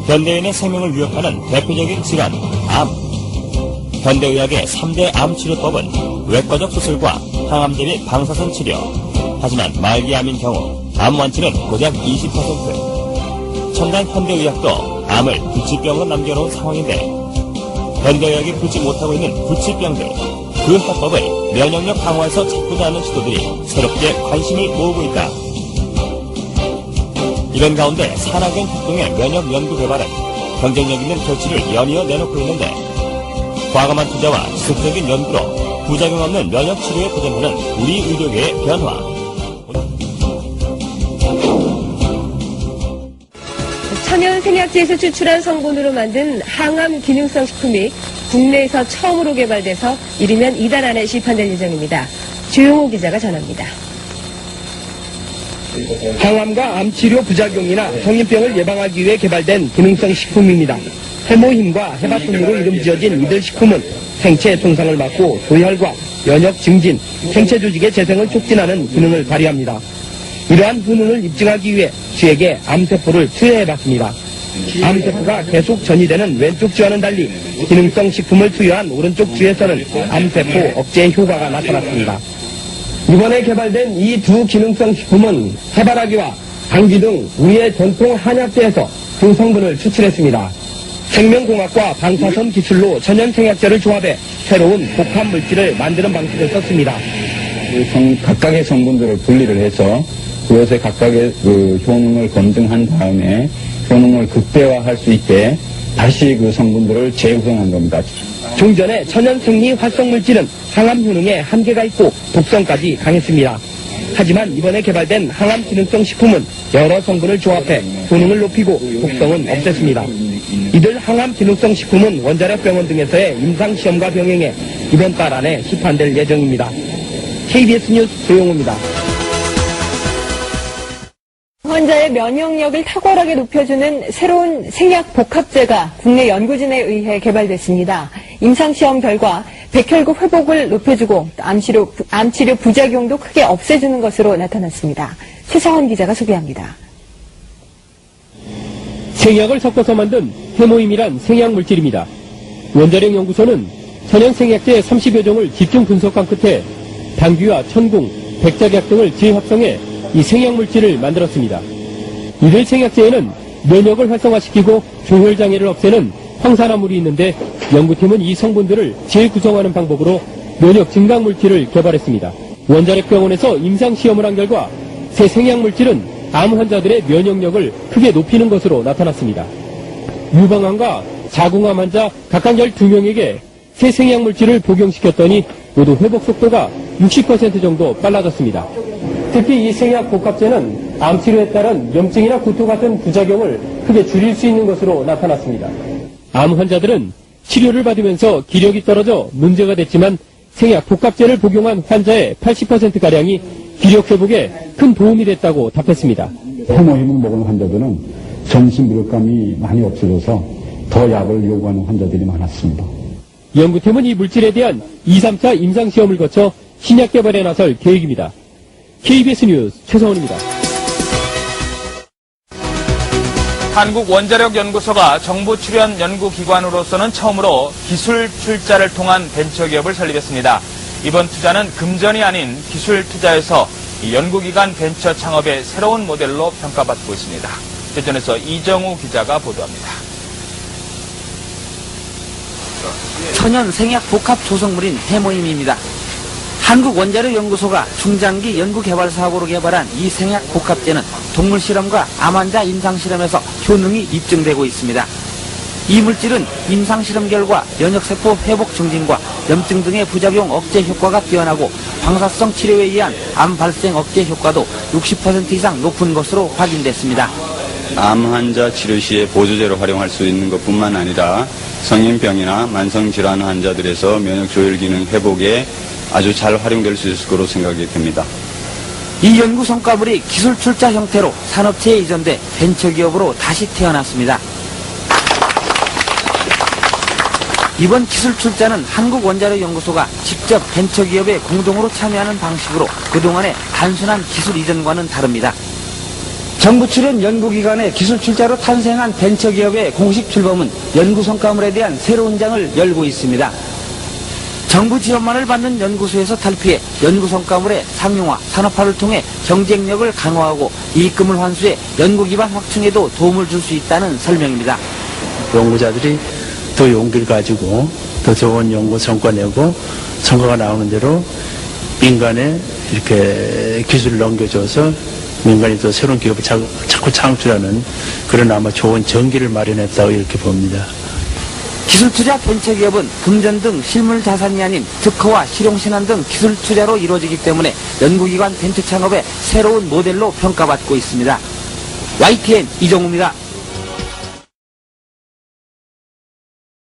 현대인의 생명을 위협하는 대표적인 질환, 암. 현대의학의 3대 암 치료법은 외과적 수술과 항암 대비 방사선 치료. 하지만 말기암인 경우 암 완치는 고작 20%. 첨단 현대의학도 암을 불치병으로 남겨놓은 상황인데 현대의학이 풀지 못하고 있는 불치병들, 그 해법을 면역력 강화에서 찾고자 하는 시도들이 새롭게 관심을 모으고 있다. 이런 가운데 산학연 협동의 면역 연구 개발은 경쟁력 있는 결실을 연이어 내놓고 있는데 과감한 투자와 지속적인 연구로 부작용 없는 면역 치료에 도전하는 우리 의료계의 변화. 천연 생약제에서 추출한 성분으로 만든 항암 기능성 식품이 국내에서 처음으로 개발돼서 이르면 이달 안에 시판될 예정입니다. 주용호 기자가 전합니다. 항암과 암치료 부작용이나 성인병을 예방하기 위해 개발된 기능성 식품입니다. 해모힘과 해바순으로 이름 지어진 이들 식품은 생체 손상을 막고 조혈과 면역 증진, 생체 조직의 재생을 촉진하는 기능을 발휘합니다. 이러한 효능을 입증하기 위해 쥐에게 암세포를 투여해봤습니다. 암세포가 계속 전이되는 왼쪽 쥐와는 달리 기능성 식품을 투여한 오른쪽 쥐에서는 암세포 억제 효과가 나타났습니다. 이번에 개발된 이 두 기능성 식품은 해바라기와 당귀 등 우리의 전통 한약재에서 그 성분을 추출했습니다. 생명공학과 방사선 기술로 천연생약제를 조합해 새로운 복합 물질을 만드는 방식을 썼습니다. 각각의 성분들을 분리를 해서 그것의 각각의 효능을 검증한 다음에 효능을 극대화할 수 있게 다시 그 성분들을 재구성한 겁니다. 종전의 천연생리 활성물질은 항암 효능에 한계가 있고 독성까지 강했습니다. 하지만 이번에 개발된 항암 기능성 식품은 여러 성분을 조합해 효능을 높이고 독성은 없앴습니다. 이들 항암 기능성 식품은 원자력 병원 등에서의 임상시험과 병행해 이번 달 안에 시판될 예정입니다. KBS 뉴스 조용호입니다. 환자의 면역력을 탁월하게 높여주는 새로운 생약 복합제가 국내 연구진에 의해 개발됐습니다. 임상시험 결과 백혈구 회복을 높여주고 암치료 부작용도 크게 없애주는 것으로 나타났습니다. 최상원 기자가 소개합니다. 생약을 섞어서 만든 해모임이란 생약물질입니다. 원자력 연구소는 천연생약제 30여 종을 집중 분석한 끝에 당귀와 천궁, 백작약 등을 재합성해 이 생약물질을 만들었습니다. 이들 생약제에는 면역을 활성화시키고 조혈장애를 없애는 황산화물이 있는데 연구팀은 이 성분들을 재구성하는 방법으로 면역 증강물질을 개발했습니다. 원자력병원에서 임상시험을 한 결과 새 생약물질은 암 환자들의 면역력을 크게 높이는 것으로 나타났습니다. 유방암과 자궁암 환자 각각 12명에게 새 생약물질을 복용시켰더니 모두 회복 속도가 60% 정도 빨라졌습니다. 특히 이 생약 복합제는 암치료에 따른 염증이나 구토 같은 부작용을 크게 줄일 수 있는 것으로 나타났습니다. 암 환자들은 치료를 받으면서 기력이 떨어져 문제가 됐지만 생약 복합제를 복용한 환자의 80%가량이 기력 회복에 큰 도움이 됐다고 답했습니다. 해모힘을 먹은 환자들은 전신 무력감이 많이 없어져서 더 약을 요구하는 환자들이 많았습니다. 연구팀은 이 물질에 대한 2, 3차 임상시험을 거쳐 신약 개발에 나설 계획입니다. KBS 뉴스 최성원입니다. 한국원자력연구소가 정부 출연 연구기관으로서는 처음으로 기술 출자를 통한 벤처기업을 설립했습니다. 이번 투자는 금전이 아닌 기술 투자에서 연구기관 벤처 창업의 새로운 모델로 평가받고 있습니다. 대전에서 이정우 기자가 보도합니다. 천연 생약 복합 조성물인 해모임입니다. 한국원자력연구소가 중장기 연구개발 사업으로 개발한 이 생약 복합제는 동물 실험과 암 환자 임상실험에서 효능이 입증되고 있습니다. 이 물질은 임상실험 결과 면역세포 회복 증진과 염증 등의 부작용 억제 효과가 뛰어나고 방사성 치료에 의한 암 발생 억제 효과도 60% 이상 높은 것으로 확인됐습니다. 암 환자 치료 시에 보조제로 활용할 수 있는 것뿐만 아니라 성인병이나 만성질환 환자들에서 면역 조절 기능 회복에 아주 잘 활용될 수 있을 거로 생각이 됩니다. 이 연구 성과물이 기술 출자 형태로 산업체에 이전돼 벤처기업으로 다시 태어났습니다. 이번 기술 출자는 한국원자력연구소가 직접 벤처기업에 공동으로 참여하는 방식으로 그동안의 단순한 기술 이전과는 다릅니다. 정부 출연 연구기관의 기술 출자로 탄생한 벤처기업의 공식 출범은 연구 성과물에 대한 새로운 장을 열고 있습니다. 정부 지원만을 받는 연구소에서 탈피해 연구 성과물의 상용화, 산업화를 통해 경쟁력을 강화하고 이익금을 환수해 연구 기반 확충에도 도움을 줄 수 있다는 설명입니다. 연구자들이 더 용기를 가지고 더 좋은 연구 성과 내고 성과가 나오는 대로 민간에 이렇게 기술을 넘겨줘서 민간이 또 새로운 기업을 자꾸 창출하는 그런 아마 좋은 전기를 마련했다고 이렇게 봅니다. 기술투자 벤처기업은 금전 등 실물 자산이 아닌 특허와 실용신안 등 기술 투자로 이루어지기 때문에 연구기관 벤처 창업의 새로운 모델로 평가받고 있습니다. YTN 이정우입니다.